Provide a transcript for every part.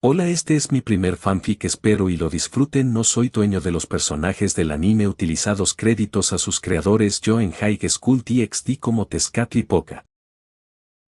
Hola, este es mi primer fanfic, espero y lo disfruten. No soy dueño de los personajes del anime utilizados, créditos a sus creadores. Yo en High School DxD como Tezcatlipoca.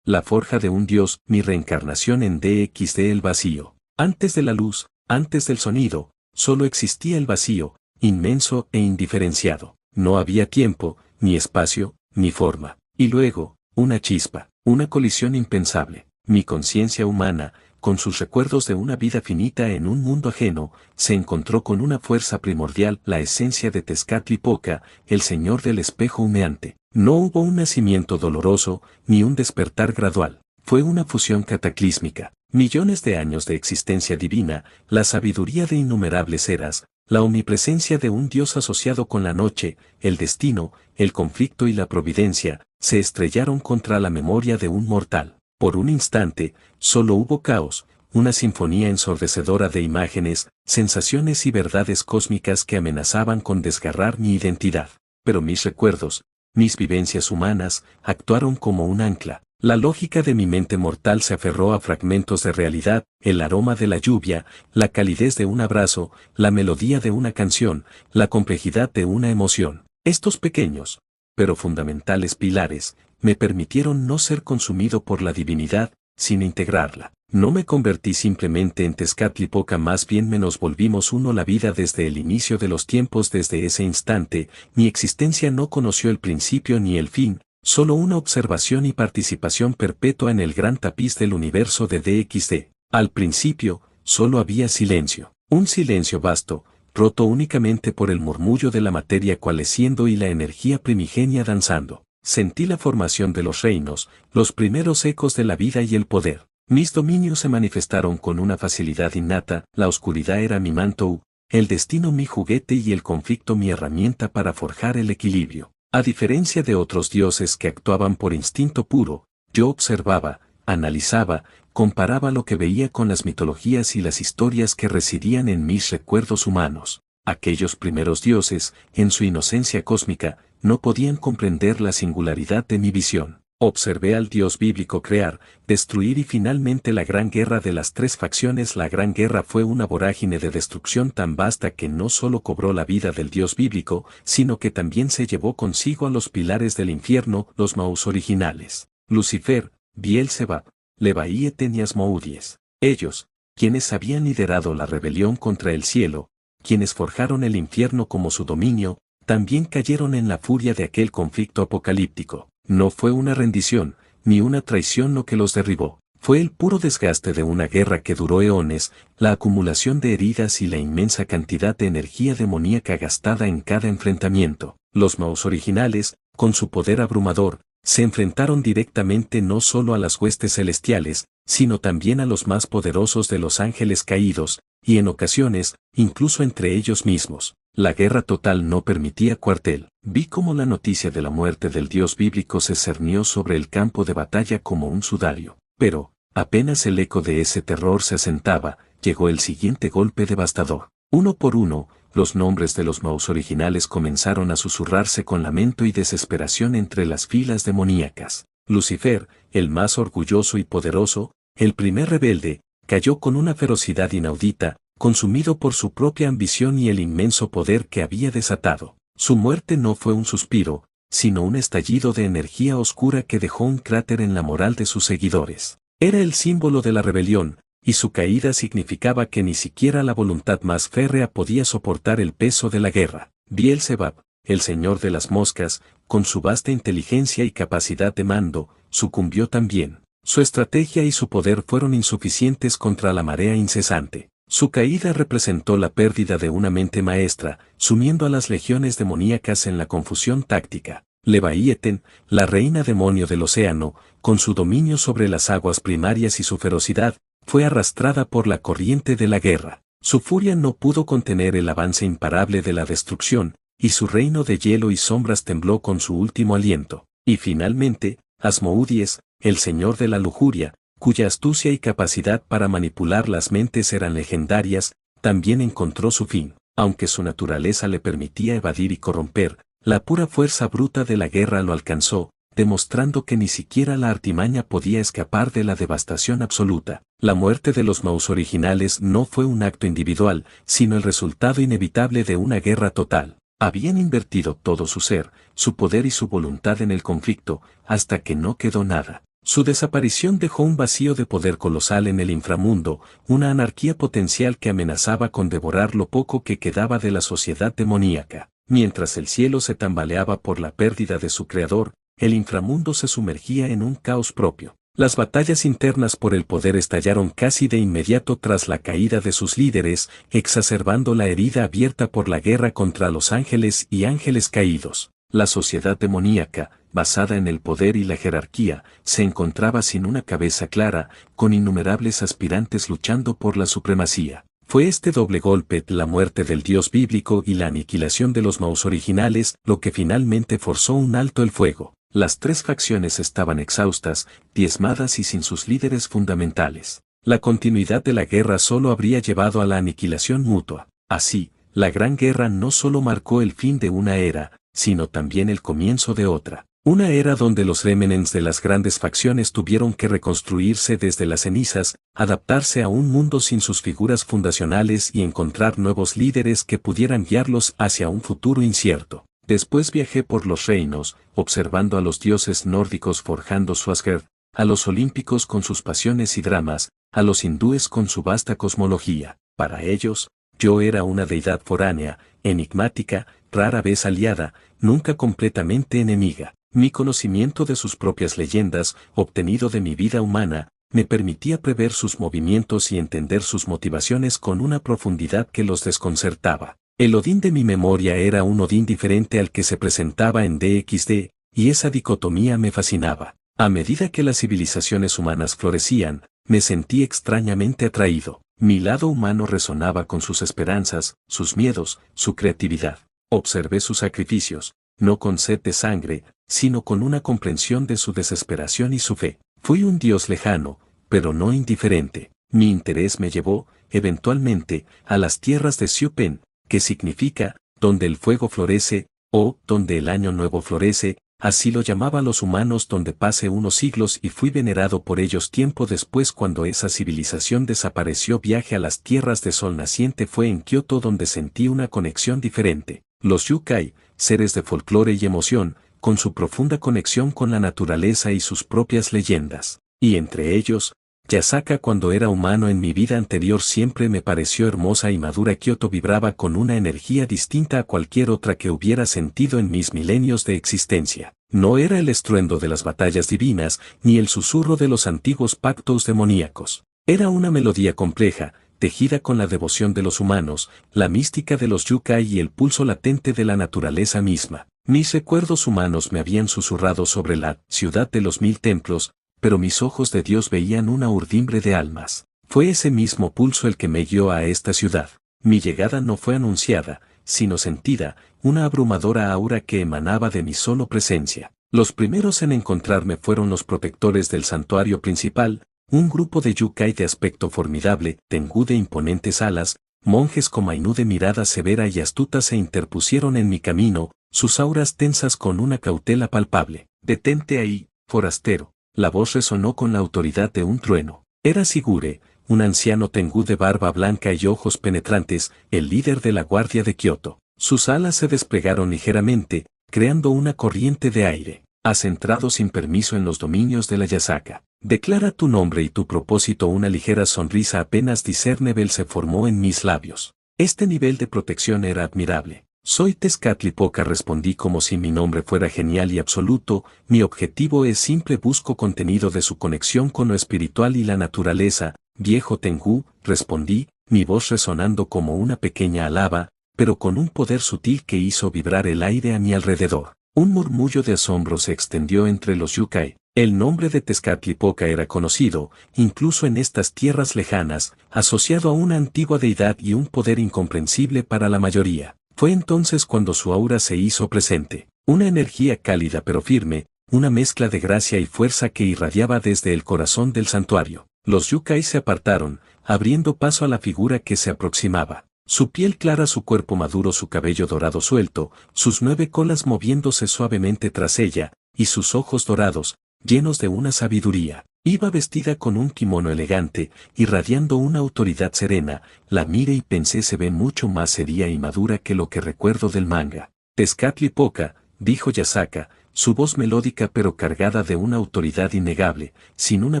La forja de un dios, mi reencarnación en DxD. El vacío. Antes de la luz, antes del sonido, solo existía el vacío, inmenso e indiferenciado. No había tiempo, ni espacio, ni forma. Y luego, una chispa, una colisión impensable. Mi conciencia humana, con sus recuerdos de una vida finita en un mundo ajeno, se encontró con una fuerza primordial, la esencia de Tezcatlipoca, el señor del espejo humeante. No hubo un nacimiento doloroso, ni un despertar gradual. Fue una fusión cataclísmica. Millones de años de existencia divina, la sabiduría de innumerables eras, la omnipresencia de un dios asociado con la noche, el destino, el conflicto y la providencia, se estrellaron contra la memoria de un mortal. Por un instante, solo hubo caos, una sinfonía ensordecedora de imágenes, sensaciones y verdades cósmicas que amenazaban con desgarrar mi identidad. Pero mis recuerdos, mis vivencias humanas, actuaron como un ancla. La lógica de mi mente mortal se aferró a fragmentos de realidad, el aroma de la lluvia, la calidez de un abrazo, la melodía de una canción, la complejidad de una emoción. Estos pequeños, pero fundamentales pilares, me permitieron no ser consumido por la divinidad, sin integrarla. No me convertí simplemente en Tezcatlipoca, más bien nos volvimos uno. La vida desde el inicio de los tiempos, desde ese instante, mi existencia no conoció el principio ni el fin, solo una observación y participación perpetua en el gran tapiz del universo de DxD. Al principio, solo había silencio, un silencio vasto, roto únicamente por el murmullo de la materia coalesciendo y la energía primigenia danzando. Sentí la formación de los reinos, los primeros ecos de la vida y el poder. Mis dominios se manifestaron con una facilidad innata, la oscuridad era mi manto, el destino mi juguete y el conflicto mi herramienta para forjar el equilibrio. A diferencia de otros dioses que actuaban por instinto puro, yo observaba, analizaba, comparaba lo que veía con las mitologías y las historias que residían en mis recuerdos humanos. Aquellos primeros dioses, en su inocencia cósmica, no podían comprender la singularidad de mi visión. Observé al dios bíblico crear, destruir y finalmente la gran guerra de las tres facciones. La gran guerra fue una vorágine de destrucción tan vasta que no solo cobró la vida del dios bíblico, sino que también se llevó consigo a los pilares del infierno, los Maus originales. Lucifer, Beelzebub, Leviatán y Asmodeus. Ellos, quienes habían liderado la rebelión contra el cielo, quienes forjaron el infierno como su dominio, también cayeron en la furia de aquel conflicto apocalíptico. No fue una rendición, ni una traición lo que los derribó. Fue el puro desgaste de una guerra que duró eones, la acumulación de heridas y la inmensa cantidad de energía demoníaca gastada en cada enfrentamiento. Los Maus originales, con su poder abrumador, se enfrentaron directamente no solo a las huestes celestiales, sino también a los más poderosos de los ángeles caídos, y en ocasiones, incluso entre ellos mismos. La guerra total no permitía cuartel. Vi cómo la noticia de la muerte del dios bíblico se cernió sobre el campo de batalla como un sudario. Pero, apenas el eco de ese terror se asentaba, llegó el siguiente golpe devastador. Uno por uno, los nombres de los Maus originales comenzaron a susurrarse con lamento y desesperación entre las filas demoníacas. Lucifer, el más orgulloso y poderoso, el primer rebelde, cayó con una ferocidad inaudita, consumido por su propia ambición y el inmenso poder que había desatado. Su muerte no fue un suspiro, sino un estallido de energía oscura que dejó un cráter en la moral de sus seguidores. Era el símbolo de la rebelión, y su caída significaba que ni siquiera la voluntad más férrea podía soportar el peso de la guerra. Beelzebub, el señor de las moscas, con su vasta inteligencia y capacidad de mando, sucumbió también. Su estrategia y su poder fueron insuficientes contra la marea incesante. Su caída representó la pérdida de una mente maestra, sumiendo a las legiones demoníacas en la confusión táctica. Leviatán, la reina demonio del océano, con su dominio sobre las aguas primarias y su ferocidad, fue arrastrada por la corriente de la guerra. Su furia no pudo contener el avance imparable de la destrucción, y su reino de hielo y sombras tembló con su último aliento. Y finalmente, Asmodeus, el señor de la lujuria, cuya astucia y capacidad para manipular las mentes eran legendarias, también encontró su fin. Aunque su naturaleza le permitía evadir y corromper, la pura fuerza bruta de la guerra lo alcanzó, demostrando que ni siquiera la artimaña podía escapar de la devastación absoluta. La muerte de los Maus originales no fue un acto individual, sino el resultado inevitable de una guerra total. Habían invertido todo su ser, su poder y su voluntad en el conflicto, hasta que no quedó nada. Su desaparición dejó un vacío de poder colosal en el inframundo, una anarquía potencial que amenazaba con devorar lo poco que quedaba de la sociedad demoníaca. Mientras el cielo se tambaleaba por la pérdida de su creador, el inframundo se sumergía en un caos propio. Las batallas internas por el poder estallaron casi de inmediato tras la caída de sus líderes, exacerbando la herida abierta por la guerra contra los ángeles y ángeles caídos. La sociedad demoníaca, basada en el poder y la jerarquía, se encontraba sin una cabeza clara, con innumerables aspirantes luchando por la supremacía. Fue este doble golpe, la muerte del dios bíblico y la aniquilación de los Maus originales, lo que finalmente forzó un alto el fuego. Las tres facciones estaban exhaustas, diezmadas y sin sus líderes fundamentales. La continuidad de la guerra solo habría llevado a la aniquilación mutua. Así, la Gran Guerra no solo marcó el fin de una era, sino también el comienzo de otra. Una era donde los remanentes de las grandes facciones tuvieron que reconstruirse desde las cenizas, adaptarse a un mundo sin sus figuras fundacionales y encontrar nuevos líderes que pudieran guiarlos hacia un futuro incierto. Después viajé por los reinos, observando a los dioses nórdicos forjando su Asgard, a los olímpicos con sus pasiones y dramas, a los hindúes con su vasta cosmología. Para ellos, yo era una deidad foránea, enigmática, rara vez aliada, nunca completamente enemiga. Mi conocimiento de sus propias leyendas, obtenido de mi vida humana, me permitía prever sus movimientos y entender sus motivaciones con una profundidad que los desconcertaba. El Odín de mi memoria era un Odín diferente al que se presentaba en DXD, y esa dicotomía me fascinaba. A medida que las civilizaciones humanas florecían, me sentí extrañamente atraído. Mi lado humano resonaba con sus esperanzas, sus miedos, su creatividad. Observé sus sacrificios, no con sed de sangre, sino con una comprensión de su desesperación y su fe. Fui un dios lejano, pero no indiferente. Mi interés me llevó, eventualmente, a las tierras de Xiupen, que significa, donde el fuego florece, o, donde el año nuevo florece, así lo llamaban los humanos, donde pasé unos siglos y fui venerado por ellos tiempo después cuando esa civilización desapareció. Viaje a las tierras de sol naciente fue en Kioto donde sentí una conexión diferente. Los Yukai, seres de folclore y emoción, con su profunda conexión con la naturaleza y sus propias leyendas. Y entre ellos, Yasaka. Cuando era humano en mi vida anterior siempre me pareció hermosa y madura. Kioto vibraba con una energía distinta a cualquier otra que hubiera sentido en mis milenios de existencia. No era el estruendo de las batallas divinas, ni el susurro de los antiguos pactos demoníacos. Era una melodía compleja, tejida con la devoción de los humanos, la mística de los yukai y el pulso latente de la naturaleza misma. Mis recuerdos humanos me habían susurrado sobre la ciudad de los 1000 templos, pero mis ojos de Dios veían una urdimbre de almas. Fue ese mismo pulso el que me guió a esta ciudad. Mi llegada no fue anunciada, sino sentida, una abrumadora aura que emanaba de mi solo presencia. Los primeros en encontrarme fueron los protectores del santuario principal, un grupo de yukai de aspecto formidable, Tengu de imponentes alas, monjes con Ainú de mirada severa y astuta se interpusieron en mi camino, sus auras tensas con una cautela palpable. «Detente ahí, forastero». La voz resonó con la autoridad de un trueno. Era Sigure, un anciano Tengu de barba blanca y ojos penetrantes, el líder de la guardia de Kioto. Sus alas se desplegaron ligeramente, creando una corriente de aire. Has entrado sin permiso en los dominios de la Yasaka. Declara tu nombre y tu propósito. Una ligera sonrisa apenas discernible se formó en mis labios. Este nivel de protección era admirable. Soy Tezcatlipoca, respondí como si mi nombre fuera genial y absoluto. Mi objetivo es simple, busco contenido de su conexión con lo espiritual y la naturaleza. Viejo Tengu, respondí, mi voz resonando como una pequeña alaba, pero con un poder sutil que hizo vibrar el aire a mi alrededor. Un murmullo de asombro se extendió entre los yukai. El nombre de Tezcatlipoca era conocido, incluso en estas tierras lejanas, asociado a una antigua deidad y un poder incomprensible para la mayoría. Fue entonces cuando su aura se hizo presente, una energía cálida pero firme, una mezcla de gracia y fuerza que irradiaba desde el corazón del santuario. Los yukai se apartaron, abriendo paso a la figura que se aproximaba. Su piel clara, su cuerpo maduro, su cabello dorado suelto, sus 9 colas moviéndose suavemente tras ella, y sus ojos dorados, llenos de una sabiduría. Iba vestida con un kimono elegante, irradiando una autoridad serena. La miré y pensé, se ve mucho más seria y madura que lo que recuerdo del manga. Tezcatlipoca, dijo Yasaka, su voz melódica pero cargada de una autoridad innegable, sin una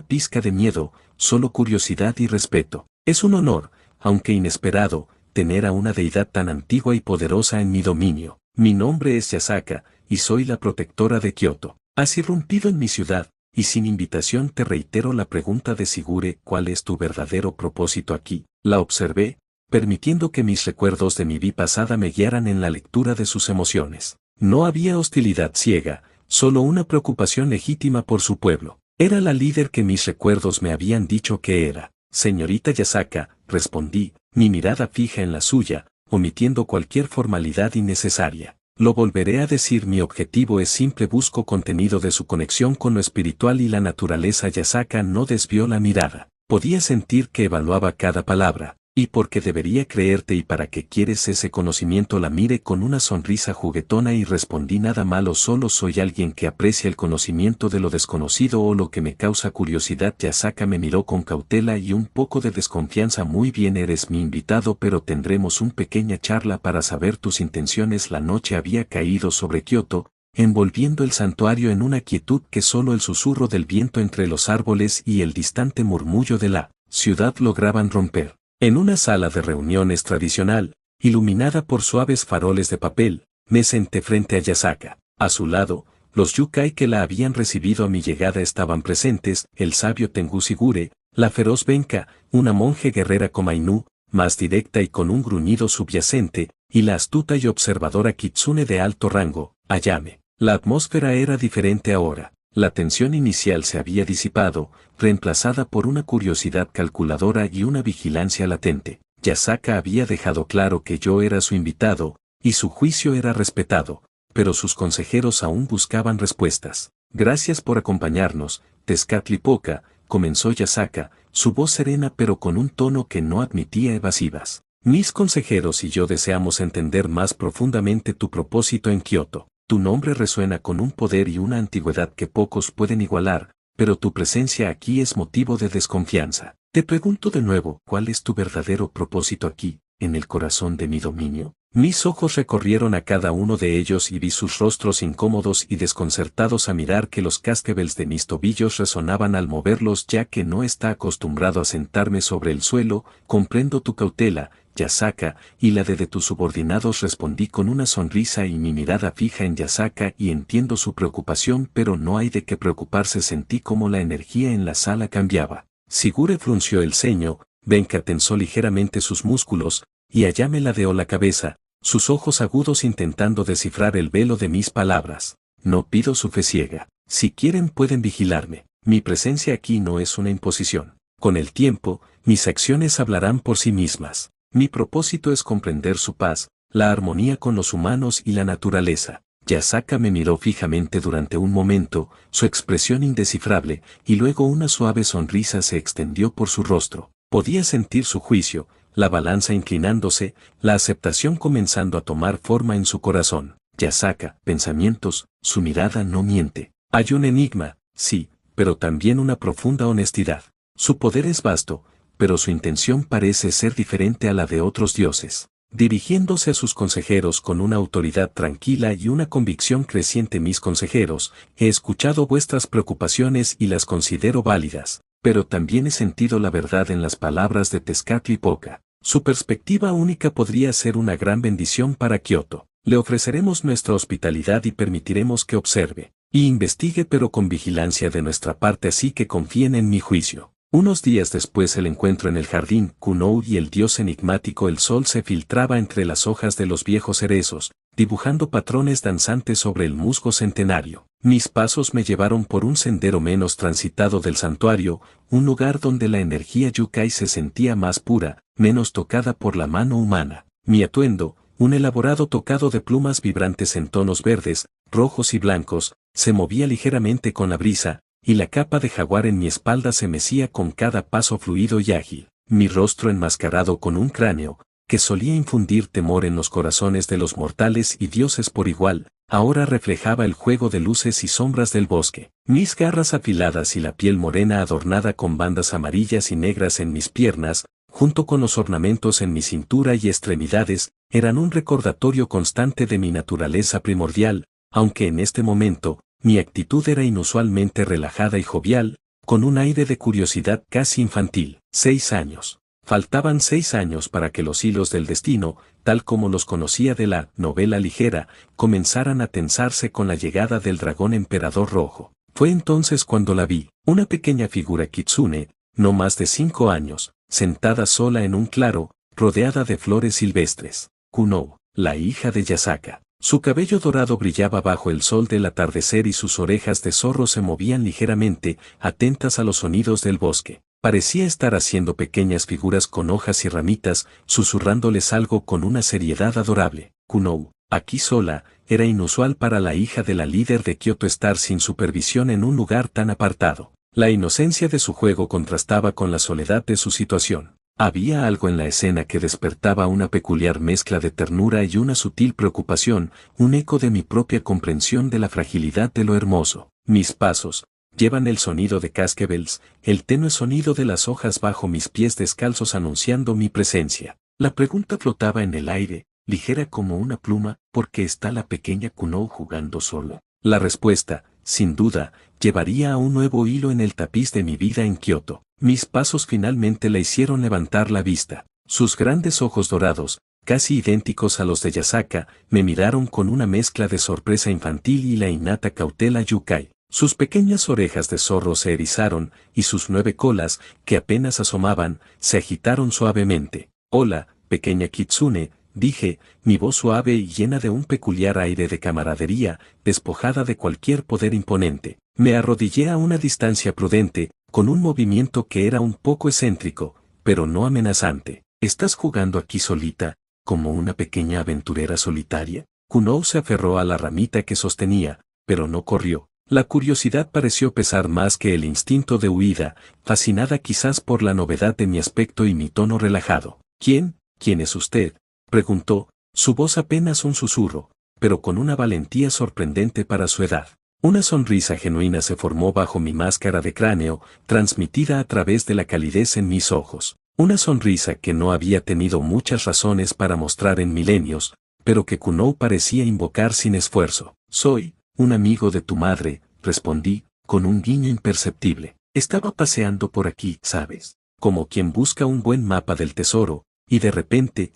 pizca de miedo, solo curiosidad y respeto. Es un honor, aunque inesperado, tener a una deidad tan antigua y poderosa en mi dominio. Mi nombre es Yasaka, y soy la protectora de Kioto. Has irrumpido en mi ciudad, y sin invitación te reitero la pregunta de Sigure, ¿cuál es tu verdadero propósito aquí? La observé, permitiendo que mis recuerdos de mi vida pasada me guiaran en la lectura de sus emociones. No había hostilidad ciega, solo una preocupación legítima por su pueblo. Era la líder que mis recuerdos me habían dicho que era. Señorita Yasaka, respondí, mi mirada fija en la suya, omitiendo cualquier formalidad innecesaria. Lo volveré a decir, mi objetivo es simple, busco contenido de su conexión con lo espiritual y la naturaleza. Yasaka no desvió la mirada. Podía sentir que evaluaba cada palabra. ¿Y por qué debería creerte y para qué quieres ese conocimiento? La miré con una sonrisa juguetona y respondí, nada malo, solo soy alguien que aprecia el conocimiento de lo desconocido o lo que me causa curiosidad. Yasaka me miró con cautela y un poco de desconfianza. Muy bien, eres mi invitado, pero tendremos una pequeña charla para saber tus intenciones. La noche había caído sobre Kioto, envolviendo el santuario en una quietud que solo el susurro del viento entre los árboles y el distante murmullo de la ciudad lograban romper. En una sala de reuniones tradicional, iluminada por suaves faroles de papel, me senté frente a Yasaka. A su lado, los yukai que la habían recibido a mi llegada estaban presentes, el sabio Tengu Sigure, la feroz Benka, una monje guerrera Komainu, más directa y con un gruñido subyacente, y la astuta y observadora Kitsune de alto rango, Ayame. La atmósfera era diferente ahora. La tensión inicial se había disipado, reemplazada por una curiosidad calculadora y una vigilancia latente. Yasaka había dejado claro que yo era su invitado, y su juicio era respetado, pero sus consejeros aún buscaban respuestas. Gracias por acompañarnos, Tezcatlipoca, comenzó Yasaka, su voz serena pero con un tono que no admitía evasivas. Mis consejeros y yo deseamos entender más profundamente tu propósito en Kioto. Tu nombre resuena con un poder y una antigüedad que pocos pueden igualar, pero tu presencia aquí es motivo de desconfianza. Te pregunto de nuevo, ¿cuál es tu verdadero propósito aquí, en el corazón de mi dominio? Mis ojos recorrieron a cada uno de ellos y vi sus rostros incómodos y desconcertados a mirar que los cascabeles de mis tobillos resonaban al moverlos, ya que no está acostumbrado a sentarme sobre el suelo. Comprendo tu cautela, Yasaka, y la de tus subordinados, respondí con una sonrisa y mi mirada fija en Yasaka, y entiendo su preocupación, pero no hay de qué preocuparse. Sentí como la energía en la sala cambiaba. Sigure frunció el ceño, Benka tensó ligeramente sus músculos, y Ayame ladeó la cabeza, sus ojos agudos intentando descifrar el velo de mis palabras. No pido su fe ciega. Si quieren pueden vigilarme. Mi presencia aquí no es una imposición. Con el tiempo, mis acciones hablarán por sí mismas. Mi propósito es comprender su paz, la armonía con los humanos y la naturaleza. Yasaka me miró fijamente durante un momento, su expresión indescifrable, y luego una suave sonrisa se extendió por su rostro. Podía sentir su juicio, la balanza inclinándose, la aceptación comenzando a tomar forma en su corazón. Yasaka, pensamientos, su mirada no miente. Hay un enigma, sí, pero también una profunda honestidad. Su poder es vasto, pero su intención parece ser diferente a la de otros dioses. Dirigiéndose a sus consejeros con una autoridad tranquila y una convicción creciente, mis consejeros, he escuchado vuestras preocupaciones y las considero válidas, pero también he sentido la verdad en las palabras de Tezcatlipoca. Su perspectiva única podría ser una gran bendición para Kioto. Le ofreceremos nuestra hospitalidad y permitiremos que observe y investigue, pero con vigilancia de nuestra parte, así que confíen en mi juicio. Unos días después, el encuentro en el jardín, Kunou y el dios enigmático. El sol se filtraba entre las hojas de los viejos cerezos, dibujando patrones danzantes sobre el musgo centenario. Mis pasos me llevaron por un sendero menos transitado del santuario, un lugar donde la energía yukai se sentía más pura, menos tocada por la mano humana. Mi atuendo, un elaborado tocado de plumas vibrantes en tonos verdes, rojos y blancos, se movía ligeramente con la brisa, y la capa de jaguar en mi espalda se mecía con cada paso fluido y ágil. Mi rostro enmascarado con un cráneo, que solía infundir temor en los corazones de los mortales y dioses por igual, ahora reflejaba el juego de luces y sombras del bosque. Mis garras afiladas y la piel morena adornada con bandas amarillas y negras en mis piernas, junto con los ornamentos en mi cintura y extremidades, eran un recordatorio constante de mi naturaleza primordial, aunque en este momento, mi actitud era inusualmente relajada y jovial, con un aire de curiosidad casi infantil. 6 años. Faltaban 6 años para que los hilos del destino, tal como los conocía de la novela ligera, comenzaran a tensarse con la llegada del dragón emperador rojo. Fue entonces cuando la vi, una pequeña figura kitsune, no más de 5 años, sentada sola en un claro, rodeada de flores silvestres. Kunou, la hija de Yasaka. Su cabello dorado brillaba bajo el sol del atardecer y sus orejas de zorro se movían ligeramente, atentas a los sonidos del bosque. Parecía estar haciendo pequeñas figuras con hojas y ramitas, susurrándoles algo con una seriedad adorable. Kunou, aquí sola, era inusual para la hija de la líder de Kyoto estar sin supervisión en un lugar tan apartado. La inocencia de su juego contrastaba con la soledad de su situación. Había algo en la escena que despertaba una peculiar mezcla de ternura y una sutil preocupación, un eco de mi propia comprensión de la fragilidad de lo hermoso. Mis pasos llevan el sonido de cascabeles, el tenue sonido de las hojas bajo mis pies descalzos anunciando mi presencia. La pregunta flotaba en el aire, ligera como una pluma, ¿por qué está la pequeña Kunou jugando sola? La respuesta, sin duda, llevaría a un nuevo hilo en el tapiz de mi vida en Kioto. Mis pasos finalmente la hicieron levantar la vista. Sus grandes ojos dorados, casi idénticos a los de Yasaka, me miraron con una mezcla de sorpresa infantil y la innata cautela yukai. Sus pequeñas orejas de zorro se erizaron, y sus 9 colas, que apenas asomaban, se agitaron suavemente. Hola, pequeña kitsune, dije, mi voz suave y llena de un peculiar aire de camaradería, despojada de cualquier poder imponente. Me arrodillé a una distancia prudente, con un movimiento que era un poco excéntrico, pero no amenazante. ¿Estás jugando aquí solita, como una pequeña aventurera solitaria? Kunou se aferró a la ramita que sostenía, pero no corrió. La curiosidad pareció pesar más que el instinto de huida, fascinada quizás por la novedad de mi aspecto y mi tono relajado. ¿Quién es usted?, preguntó, su voz apenas un susurro, pero con una valentía sorprendente para su edad. Una sonrisa genuina se formó bajo mi máscara de cráneo, transmitida a través de la calidez en mis ojos. Una sonrisa que no había tenido muchas razones para mostrar en milenios, pero que Kunou parecía invocar sin esfuerzo. Soy un amigo de tu madre, respondí, con un guiño imperceptible. Estaba paseando por aquí, ¿sabes? Como quien busca un buen mapa del tesoro, y de repente,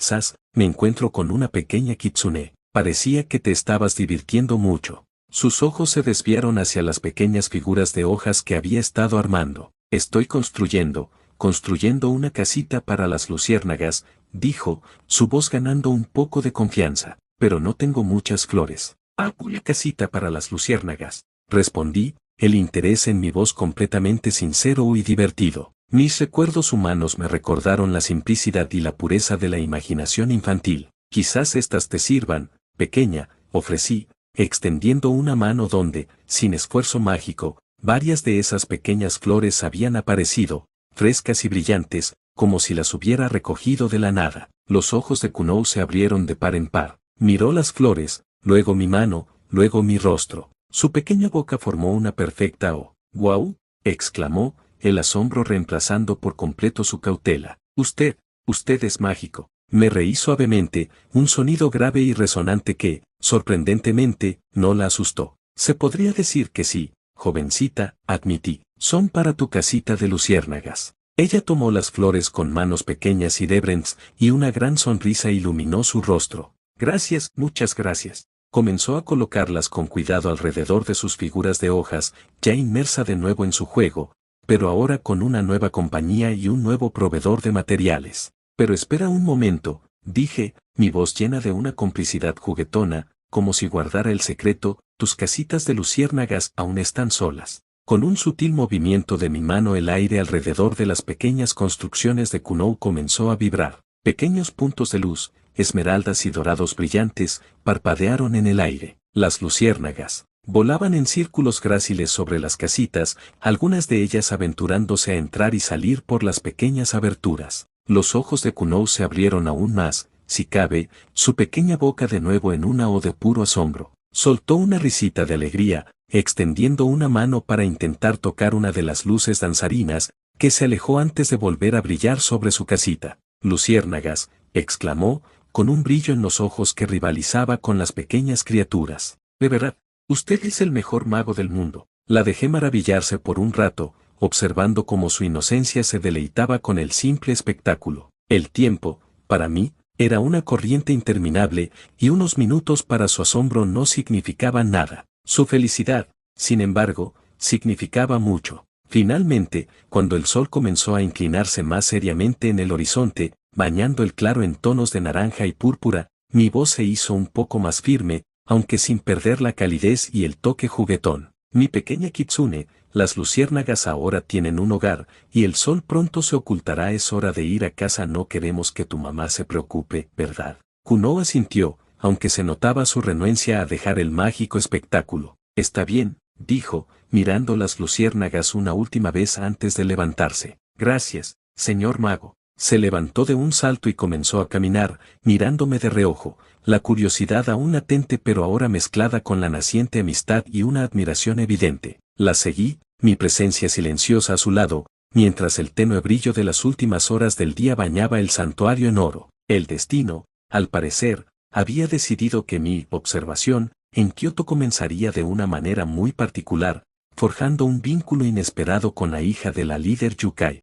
me encuentro con una pequeña kitsune. Parecía que te estabas divirtiendo mucho. Sus ojos se desviaron hacia las pequeñas figuras de hojas que había estado armando. Estoy construyendo una casita para las luciérnagas, dijo, su voz ganando un poco de confianza. Pero no tengo muchas flores. Una casita para las luciérnagas, respondí, el interés en mi voz completamente sincero y divertido. Mis recuerdos humanos me recordaron la simplicidad y la pureza de la imaginación infantil. Quizás estas te sirvan, pequeña, ofrecí, extendiendo una mano donde, sin esfuerzo mágico, varias de esas pequeñas flores habían aparecido, frescas y brillantes, como si las hubiera recogido de la nada. Los ojos de Kunou se abrieron de par en par. Miró las flores, luego mi mano, luego mi rostro. Su pequeña boca formó una perfecta O. «¡Guau!», exclamó, el asombro reemplazando por completo su cautela. Usted es mágico. Me reí suavemente, un sonido grave y resonante que, sorprendentemente, no la asustó. Se podría decir que sí, jovencita, admití. Son para tu casita de luciérnagas. Ella tomó las flores con manos pequeñas y débrens, y una gran sonrisa iluminó su rostro. Gracias, muchas gracias. Comenzó a colocarlas con cuidado alrededor de sus figuras de hojas, ya inmersa de nuevo en su juego, pero ahora con una nueva compañía y un nuevo proveedor de materiales. Pero espera un momento, dije, mi voz llena de una complicidad juguetona, como si guardara el secreto, tus casitas de luciérnagas aún están solas. Con un sutil movimiento de mi mano el aire alrededor de las pequeñas construcciones de Kunou comenzó a vibrar. Pequeños puntos de luz, esmeraldas y dorados brillantes, parpadearon en el aire. Las luciérnagas volaban en círculos gráciles sobre las casitas, algunas de ellas aventurándose a entrar y salir por las pequeñas aberturas. Los ojos de Kunou se abrieron aún más, si cabe, su pequeña boca de nuevo en una O de puro asombro. Soltó una risita de alegría, extendiendo una mano para intentar tocar una de las luces danzarinas, que se alejó antes de volver a brillar sobre su casita. Luciérnagas, exclamó, con un brillo en los ojos que rivalizaba con las pequeñas criaturas. De verdad, usted es el mejor mago del mundo. La dejé maravillarse por un rato, observando cómo su inocencia se deleitaba con el simple espectáculo. El tiempo, para mí, era una corriente interminable, y unos minutos para su asombro no significaban nada. Su felicidad, sin embargo, significaba mucho. Finalmente, cuando el sol comenzó a inclinarse más seriamente en el horizonte, bañando el claro en tonos de naranja y púrpura, mi voz se hizo un poco más firme, aunque sin perder la calidez y el toque juguetón. Mi pequeña Kitsune, las luciérnagas ahora tienen un hogar, y el sol pronto se ocultará. Es hora de ir a casa. No queremos que tu mamá se preocupe, ¿verdad? Kuno asintió, aunque se notaba su renuencia a dejar el mágico espectáculo. Está bien, dijo, mirando las luciérnagas una última vez antes de levantarse. Gracias, señor mago. Se levantó de un salto y comenzó a caminar, mirándome de reojo, la curiosidad aún latente pero ahora mezclada con la naciente amistad y una admiración evidente. La seguí, mi presencia silenciosa a su lado, mientras el tenue brillo de las últimas horas del día bañaba el santuario en oro. El destino, al parecer, había decidido que mi observación en Kioto comenzaría de una manera muy particular, forjando un vínculo inesperado con la hija de la líder Yukai.